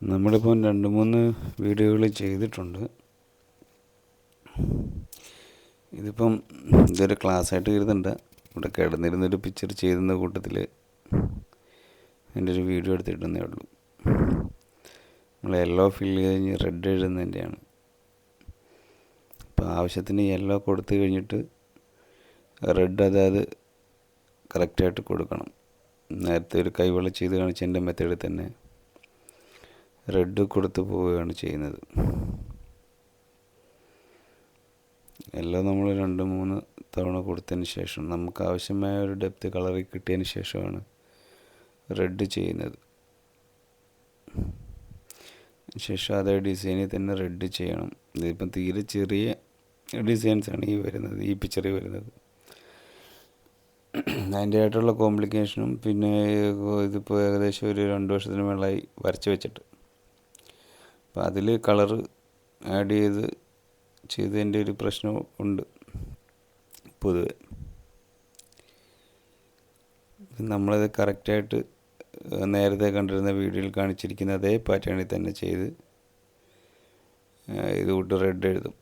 നമ്മളിപ്പം 2-3 വീഡിയോകൾ ചെയ്തിട്ടുണ്ട്. ഇതിപ്പം ഇതൊരു ക്ലാസ്സായിട്ട് കരുതണ്ട. ഇവിടെ കിടന്നിരുന്നൊരു പിക്ചർ ചെയ്തെന്ന കൂട്ടത്തിൽ എൻ്റെ ഒരു വീഡിയോ എടുത്തിട്ടുന്നേ ഉള്ളൂ. നമ്മൾ യെല്ലോ ഫില്ല് കഴിഞ്ഞ് റെഡ് എഴുതുന്നതിൻ്റെയാണ്. അപ്പോൾ ആവശ്യത്തിന് യെല്ലോ കൊടുത്തു കഴിഞ്ഞിട്ട് റെഡ് അതായത് കറക്റ്റായിട്ട് കൊടുക്കണം. നേരത്തെ ഒരു കൈവെള്ള ചെയ്ത് കാണിച്ചതിൻ്റെ മെത്തേഡിൽ തന്നെ റെഡ് കൊടുത്ത് പോവുകയാണ് ചെയ്യുന്നത്. എല്ലാം നമ്മൾ 2-3 തവണ കൊടുത്തതിന് ശേഷം നമുക്ക് ആവശ്യമായ ഒരു ഡെപ്ത് കളറിൽ കിട്ടിയതിന് ശേഷമാണ് റെഡ് ചെയ്യുന്നത്. ശേഷം അതേ ഡിസൈനിൽ തന്നെ റെഡ് ചെയ്യണം. ഇതിപ്പം തീരെ ചെറിയ ഡിസൈൻസാണ് ഈ വരുന്നത്, ഈ പിക്ചറിൽ വരുന്നത്. അതിൻ്റെ ആയിട്ടുള്ള കോംപ്ലിക്കേഷനും പിന്നെ ഇതിപ്പോൾ ഏകദേശം ഒരു 2 വർഷത്തിന് മേളായി വരച്ച് വെച്ചിട്ട്. അപ്പോൾ അതിൽ കളറ് ആഡ് ചെയ്തതിൻ്റെ ഒരു പ്രശ്നം ഉണ്ട് പൊതുവെ. നമ്മളത് കറക്റ്റായിട്ട് നേരത്തെ കണ്ടിരുന്ന വീഡിയോയിൽ കാണിച്ചിരിക്കുന്ന അതേ പാറ്റേണിൽ തന്നെ ചെയ്ത് ഇതുകൂട്ട് റെഡ് എഴുതും.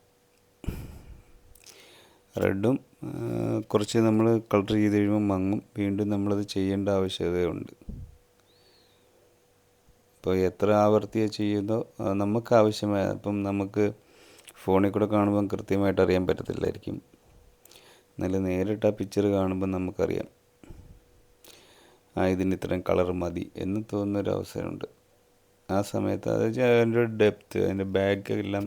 റെഡും കുറച്ച് നമ്മൾ കളർ ചെയ്ത് കഴിയുമ്പോൾ മങ്ങും. വീണ്ടും നമ്മളത് ചെയ്യേണ്ട ആവശ്യകതയുണ്ട്. ഇപ്പോൾ എത്ര ആവർത്തിയാണ് ചെയ്യുന്നോ നമുക്ക് ആവശ്യമായ, അപ്പം നമുക്ക് ഫോണിൽ കൂടെ കാണുമ്പം കൃത്യമായിട്ട് അറിയാൻ പറ്റത്തില്ലായിരിക്കും. നല്ല നേരിട്ട് ആ പിക്ചർ കാണുമ്പോൾ നമുക്കറിയാം ഇതിന് ഇത്രയും കളർ മതി എന്ന് തോന്നുന്നൊരവസരമുണ്ട്. ആ സമയത്ത് അതിൻ്റെ ഒരു ഡെപ്ത്ത്, അതിൻ്റെ ബാഗ് എല്ലാം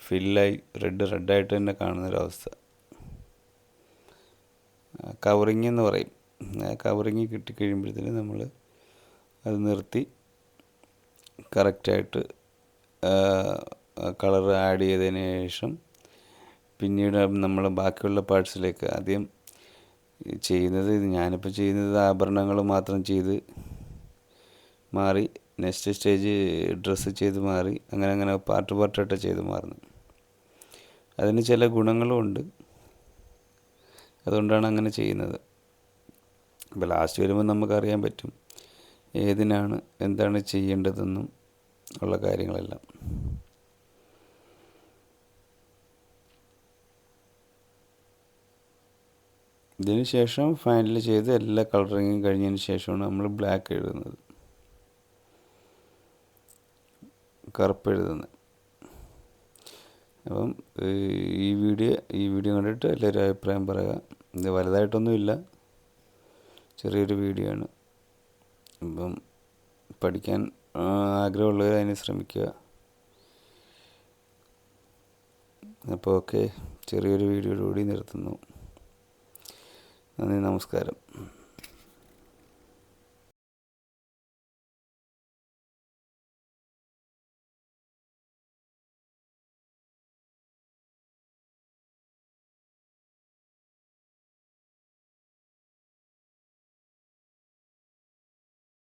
ഫില്ലായി റെഡായിട്ട് തന്നെ കാണുന്നൊരവസ്ഥ. കവറിങ് എന്ന് പറയും. ആ കവറിങ് കിട്ടിക്കഴിയുമ്പോഴത്തേന് നമ്മൾ അത് നിർത്തി കറക്റ്റായിട്ട് കളർ ആഡ് ചെയ്തതിന് ശേഷം പിന്നീട് നമ്മൾ ബാക്കിയുള്ള പാർട്സിലേക്ക് ആദ്യം ചെയ്യുന്നത്, ഞാനിപ്പോൾ ചെയ്യുന്നത് ആഭരണങ്ങൾ മാത്രം ചെയ്ത് മാറി നെക്സ്റ്റ് സ്റ്റേജ് ഡ്രസ്സ് ചെയ്ത് മാറി അങ്ങനെ പാർട്ടായിട്ട് ചെയ്ത് മാറുന്നു. അതിന് ചില ഗുണങ്ങളും ഉണ്ട്, അതുകൊണ്ടാണ് അങ്ങനെ ചെയ്യുന്നത്. അപ്പോൾ ലാസ്റ്റ് വരുമ്പോൾ നമുക്കറിയാൻ പറ്റും ഏതിനാണ് എന്താണ് ചെയ്യേണ്ടതെന്നും ഉള്ള കാര്യങ്ങളെല്ലാം. ഇതിന് ശേഷം ഫൈനൽ ചെയ്ത് എല്ലാ കളറിങ്ങും കഴിഞ്ഞതിന് ശേഷമാണ് നമ്മൾ ബ്ലാക്ക് എഴുതുന്നത്, കറുപ്പ് എഴുതുന്നത്. അപ്പം ഈ വീഡിയോ കണ്ടിട്ട് എല്ലാവരും അഭിപ്രായം പറയുക. ഇത് വലുതായിട്ടൊന്നുമില്ല, ചെറിയൊരു വീഡിയോ ആണ്. അപ്പം പഠിക്കാൻ ആഗ്രഹമുള്ളവർ അതിന് ശ്രമിക്കുക. അപ്പോൾ ഓക്കെ, ചെറിയൊരു വീഡിയോയിലൂടെ നിർത്തുന്നു. നന്ദി, നമസ്കാരം.